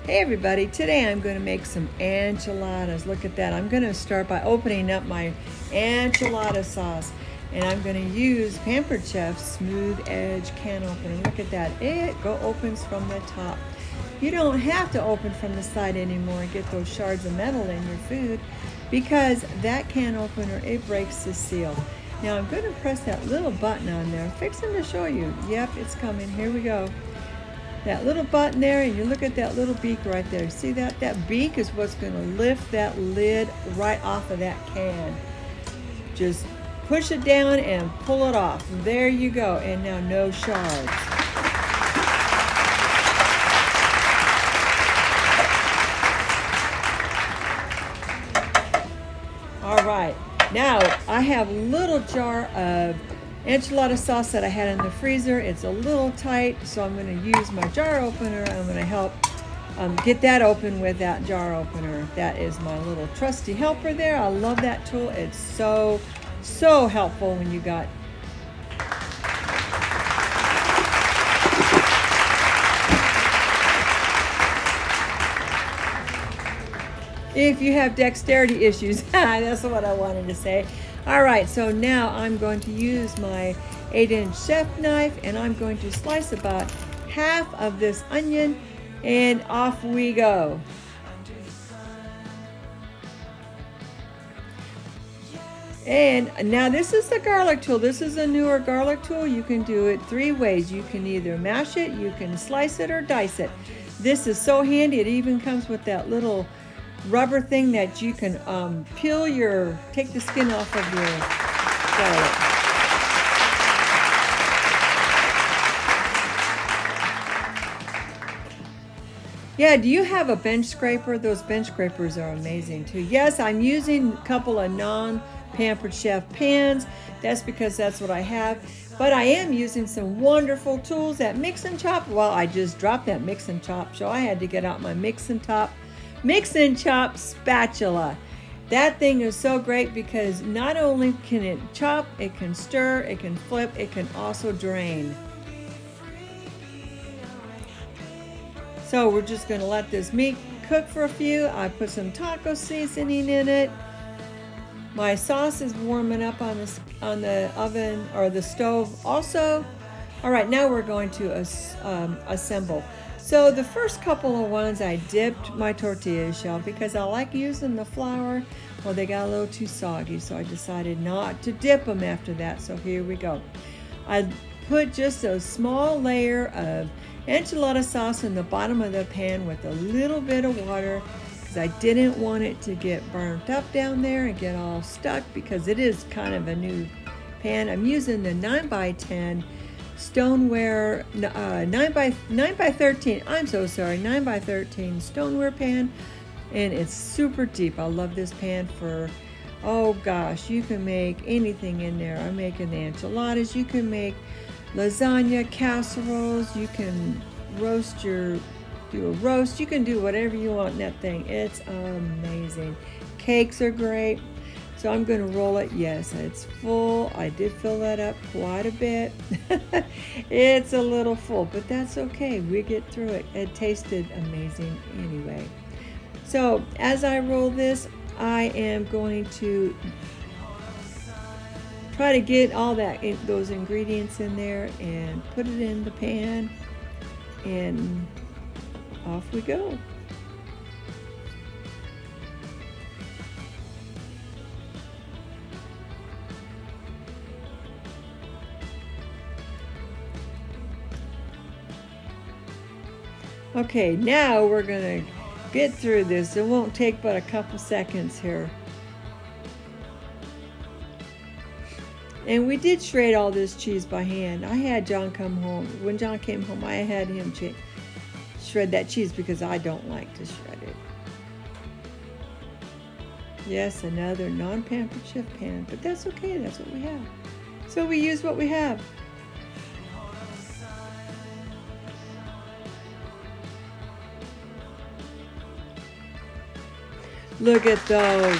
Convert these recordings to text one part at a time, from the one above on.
Hey everybody, today I'm going to make some enchiladas. Look at that. I'm going to start by opening up my enchilada sauce. And I'm going to use Pampered Chef's smooth edge can opener. Look at that. It opens from the top. You don't have to open from the side anymore and get those shards of metal in your food because that can opener, it breaks the seal. Now I'm going to press that little button on there. I'm fixing to show you. Yep, it's coming. Here we go. That little button there, and you look at that little beak right there. See that? That beak is what's going to lift that lid right off of that can. Just push it down and pull it off. There you go. And now no shards. All right. Now I have a little jar of enchilada sauce that I had in the freezer. It's a little tight, so I'm going to use my jar opener. I'm going to help get that open with that jar opener. That is my little trusty helper there. I love that tool. It's so helpful when you got if you have dexterity issues. That's what I wanted to say. All right, so now I'm going to use my 8-inch chef knife and I'm going to slice about half of this onion and off we go. And now this is the garlic tool. This is a newer garlic tool. You can do it 3 ways. You can either mash it, you can slice it, or dice it. This is so handy. It even comes with that little rubber thing that you can take the skin off of your garlic. Yeah, do you have a bench scraper? Those bench scrapers are amazing too. Yes, I'm using a couple of non-Pampered Chef pans. That's because that's what I have. But I am using some wonderful tools that mix and chop. Well, I just dropped that mix and chop, so I had to get out my mix and chop spatula. That thing is so great because not only can it chop, it can stir, it can flip, it can also drain. So we're just going to let this meat cook for a few. I put some taco seasoning in it. My sauce is warming up on the oven or the stove also. All right, now we're going to assemble. So the first couple of ones I dipped my tortilla shell because I like using the flour. Well, they got a little too soggy, so I decided not to dip them after that. So here we go. I put just a small layer of enchilada sauce in the bottom of the pan with a little bit of water because I didn't want it to get burnt up down there and get all stuck because it is kind of a new pan. I'm using the 9x10 stoneware 9x13. I'm so sorry, 9x13 stoneware pan, and it's super deep. I love this pan for, oh gosh, you can make anything in there. I'm making the enchiladas. You can make lasagna casseroles. You can do a roast. You can do whatever you want in that thing. It's amazing. Cakes are great. So I'm going to roll it. Yes, it's full. I did fill that up quite a bit. It's a little full, but that's okay. We get through it. It tasted amazing anyway. So as I roll this, I am going to try to get all those ingredients in there and put it in the pan, and off we go. Okay, now we're going to get through this. It won't take but a couple seconds here. And we did shred all this cheese by hand. I had John come home. When John came home, I had him shred that cheese because I don't like to shred it. Yes, another non-Pampered Chef pan, but that's okay. That's what we have. So we use what we have. Look at those.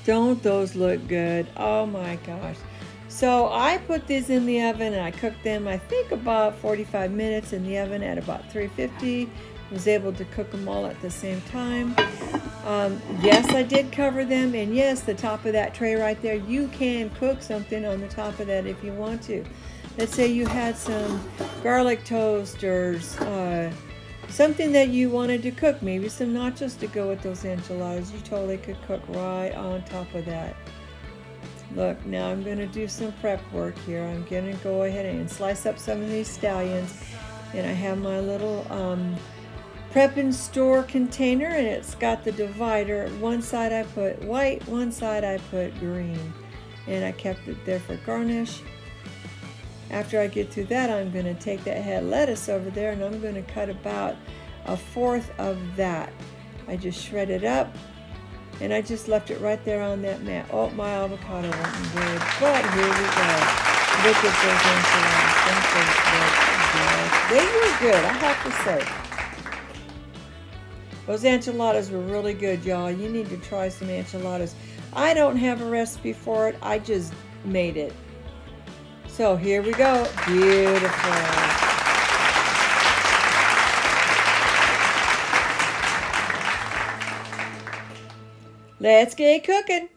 Don't those look good? Oh my gosh. So I put these in the oven and I cooked them, I think, about 45 minutes in the oven at about 350. Was able to cook them all at the same time. Yes, I did cover them, and yes, the top of that tray right there, you can cook something on the top of that if you want to. Let's say you had some garlic toast or something that you wanted to cook, maybe some nachos to go with those enchiladas. You totally could cook right on top of that. Look, now I'm going to do some prep work here. I'm going to go ahead and slice up some of these scallions, and I have my little prep and store container, and it's got the divider. One side I put white, one side I put green, and I kept it there for garnish. After I get through that, I'm going to take that head lettuce over there, and I'm going to cut about 1/4 of that. I just shred it up, and I just left it right there on that mat. Oh, my avocado wasn't good, but here we go. Look at those enchiladas. They were good, I have to say. Those enchiladas were really good, y'all. You need to try some enchiladas. I don't have a recipe for it. I just made it. So here we go. Beautiful. Let's get cooking.